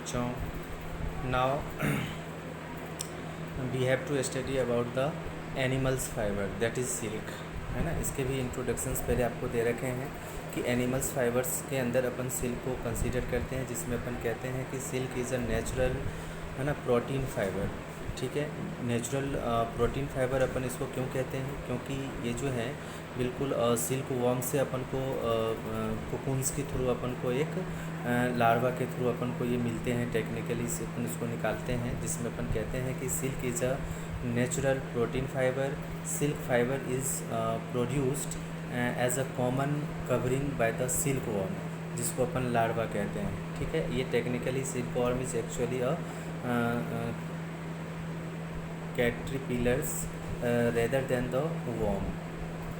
बच्चों, now we have to study about the animals fibre that is silk, है ना। इसके भी इंट्रोडक्शंस पहले आपको दे रखे हैं कि एनिमल्स फाइबर्स के अंदर अपन सिल्क को कंसीडर करते हैं, जिसमें अपन कहते हैं कि सिल्क इज़ अ नेचुरल, है ना, प्रोटीन फाइबर। ठीक है, नेचुरल प्रोटीन फाइबर अपन इसको क्यों कहते हैं, क्योंकि ये जो है बिल्कुल सिल्क वॉर्म से अपन को कोकून्स के थ्रू अपन को एक लार्वा के थ्रू अपन को ये मिलते हैं, टेक्निकली से अपन इसको निकालते हैं, जिसमें अपन कहते हैं कि silk is a natural protein fibre. Silk fibre is produced as a common covering by the silk worm, जिसको अपन लार्वा कहते हैं। ठीक है, ये technically silk worm is actually a caterpillars rather than the worm.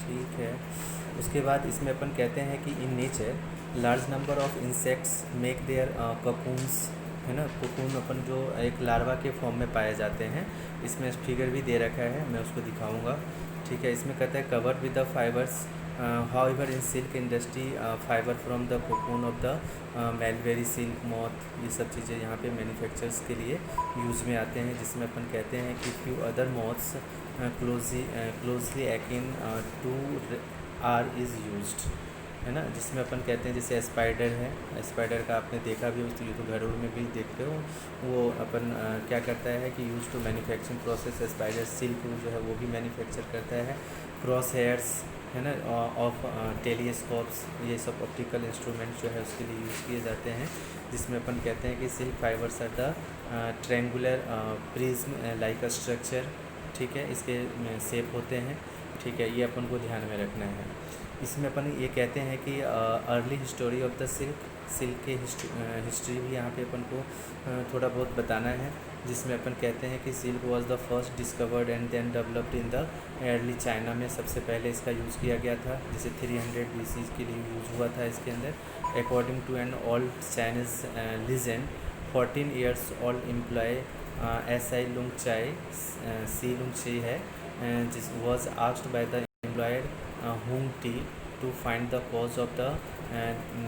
ठीक है, उसके बाद इसमें अपन कहते हैं कि in nature large number of insects make their cocoons, है ना। कोकून अपन जो एक लार्वा के फॉर्म में पाए जाते हैं, इसमें फिगर भी दे रखा है, मैं उसको दिखाऊंगा। ठीक है, इसमें कहता है covered with the fibres, however in silk industry fibre from the cocoon of the mulberry silk moth, ये सब चीज़ें यहाँ पे मैन्युफैक्चर्स के लिए यूज़ में आते हैं, जिसमें अपन कहते हैं कि few other moths closely akin to are is used, है ना। जिसमें अपन कहते हैं जैसे स्पाइडर है, स्पाइडर का आपने देखा भी, उस तो घर में भी देखते हो, वो अपन क्या करता है कि use to manufacturing process spider silk जो है वो भी मैन्युफैक्चर करता है। क्रॉस हेयर्स, है ना, ऑफ टेलीस्कोप्स, ये सब ऑप्टिकल इंस्ट्रूमेंट जो है उसके लिए यूज़ किए जाते हैं, जिसमें अपन कहते हैं कि silk fibres are the triangular prism like a structure. ठीक है, इसके शेप होते हैं। ठीक है, ये अपन को ध्यान में रखना है। इसमें अपन ये कहते हैं कि early history of the silk के हिस्ट्री भी यहाँ पे अपन को थोड़ा बहुत बताना है, जिसमें अपन कहते हैं कि silk was the first discovered and then developed in the early China में सबसे पहले इसका यूज़ किया गया था, जैसे 300 BC के लिए यूज़ हुआ था इसके अंदर। According to an old Chinese legend 14 years old employ SI Lung Chai Si Lung Chi है, जिस was asked by the employed Hung Ti to find the cause of the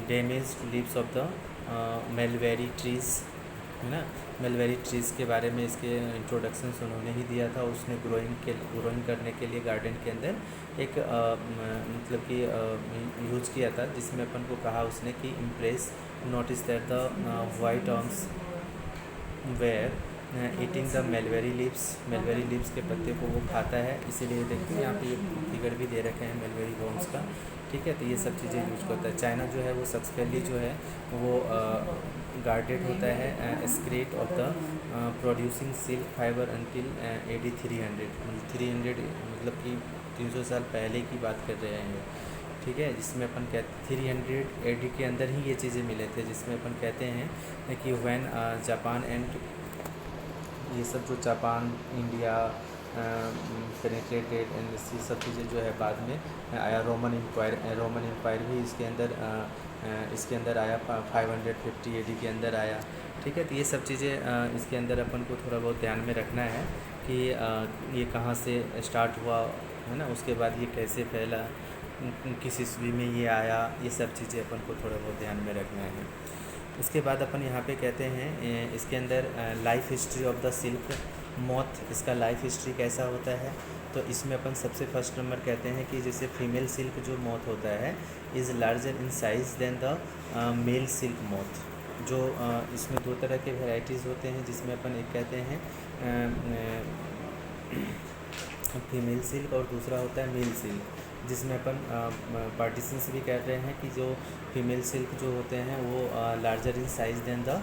damaged leaves of the mulberry trees, है ना। मेलबेरी trees के बारे में इसके introduction उन्होंने ही दिया था। उसने ग्रोइंग करने के लिए गार्डन के अंदर एक मतलब कि यूज किया था, जिसमें अपन को कहा उसने कि impress notice that the white worms were eating the mulberry leaves के पत्ते को वो खाता है, इसीलिए देखिए यहाँ पे ये फिगर भी दे रखे हैं मेलबेरी वॉर्म्स का। ठीक है, तो ये सब चीज़ें यूज करता है। चाइना जो है वो सक्सेसफुली जो है वो गार्डेड होता है secret of the producing silk fibre until AD 300 मतलब कि 300 साल पहले की बात कर रहे हैं। ठीक है, जिसमें अपन कहते 300 AD के अंदर ही ये चीज़ें मिले थे, जिसमें अपन कहते हैं कि व्हेन जापान एंड ये सब जो जापान इंडिया पेनिट्रेटेड एंड ये सब चीज़ें जो है बाद में आया। रोमन एम्पायर भी इसके अंदर आया 550 AD के अंदर आया। ठीक है, तो ये सब चीज़ें इसके अंदर अपन को थोड़ा बहुत ध्यान में रखना है कि ये कहाँ से स्टार्ट हुआ, है ना, उसके बाद ये कैसे फैला, किस ईस्वी में ये आया, ये सब चीज़ें अपन को थोड़ा बहुत ध्यान में रखना है। उसके बाद अपन यहाँ पे कहते हैं इसके अंदर life history of the silk moth, इसका लाइफ हिस्ट्री कैसा होता है। तो इसमें अपन सबसे फर्स्ट नंबर कहते हैं कि जैसे फीमेल सिल्क जो मॉथ होता है is larger in size than the male silk moth. जो इसमें दो तरह के वेराइटीज़ होते हैं, जिसमें अपन एक कहते हैं फीमेल सिल्क और दूसरा होता है मेल सिल्क, जिसमें अपन पार्टीशंस भी कह रहे हैं कि जो फीमेल सिल्क जो होते हैं वो larger in size than the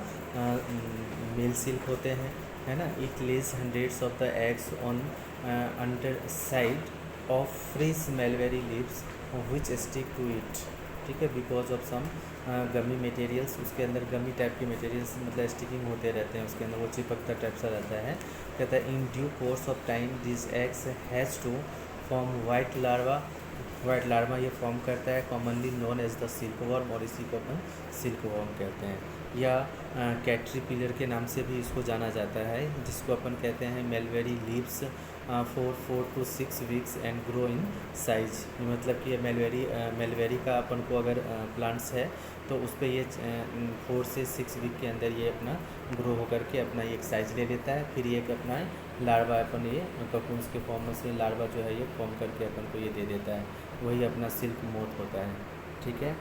male silk होते हैं, है ना। It lays hundreds of the eggs on under side of fresh mulberry leaves which stick to it. ठीक है, because of some gummy materials, उसके अंदर गमी टाइप के materials मतलब स्टिकिंग होते रहते हैं, उसके अंदर वो चिपकता टाइप सा रहता है। कहता है in due course of time this eggs has to form white larva ये फॉर्म करता है, commonly known as the silk worm, और इसी को अपन सिल्क वॉर्म कहते हैं। या कैटरीपिलर के नाम से भी इसको जाना जाता है, जिसको अपन कहते हैं mulberry leaves for 4 to 6 weeks and grow in size. मतलब कि मेलवेरी का अपन को अगर प्लांट्स है तो उस पर ये 4 से 6 वीक के अंदर ये अपना ग्रो होकर के अपना एक साइज ले लेता है। फिर ये एक अपना लार्वा अपन ये ककून्स के फॉर्म में से लार्वा जो है ये फॉर्म करके अपन को ये दे देता है, वही अपना सिल्क मोथ होता है। ठीक है।